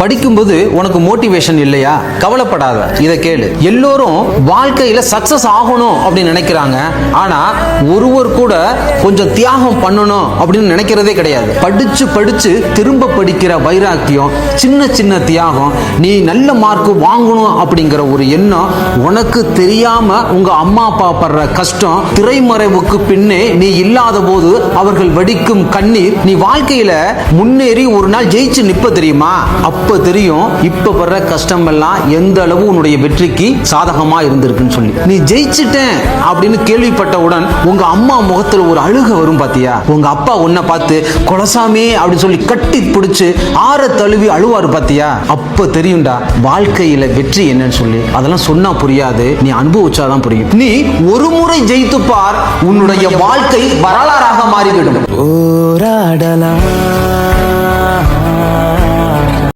படிக்கும்போது உனக்கு மோட்டிவேஷன் இல்லையா? கவலைப்படாத, இதை கேளு. எல்லோரும் வாழ்க்கையில சக்சஸ் ஆகணும் அப்படின்னு நினைக்கிறாங்க. ஆனா ஒருவர் கூட கொஞ்சம் தியாகம் பண்ணணும் அப்படின்னு நினைக்கிறதே கிடையாது. படிச்சு படிச்சு திரும்ப படிக்கிற வைராக்கியம், சின்ன சின்ன தியாகம், நீ நல்ல மார்க் வாங்கணும் அப்படிங்கிற ஒரு எண்ணம், உனக்கு தெரியாம உங்க அம்மா அப்பா படுற கஷ்டம், திரைமறைவுக்கு பின்னே நீ இல்லாத போது அவர்கள் வடிக்கும் கண்ணீர், நீ வாழ்க்கையில முன்னேறி ஒரு நாள் ஜெயிச்சு நிப்ப தெரியுமா? அப்ப தெரியும் இப்ப படுற கஷ்டம் எல்லாம் எந்த அளவு உன்னுடைய வெற்றிக்கு சாதகமா இருந்திருக்குன்னு சொல்லி. நீ ஜெயிச்சிட்டேன் அப்படின்னு கேள்விப்பட்டவுடன் உங்க அம்மா முகத்துல ஒரு அழுக வரும் பாத்தியா? உங்க அப்பா உன்னை பார்த்து கொலசாமி அப்படின்னு சொல்லி கட்டி பிடிச்சு ஆற தழுவி அழுவாரு பாத்தியா? அப்ப தெரியும்டா வாழ்க்கையில வெற்றி என்னன்னு சொல்லி. அதெல்லாம் சொன்னா புரியாது, நீ அனுபவிச்சாதான் புரியும். நீ ஒரு முறை ஜெயித்து பார், உன்னுடைய வாழ்க்கை வரலாறாக மாறிவிடும். போராடலாம்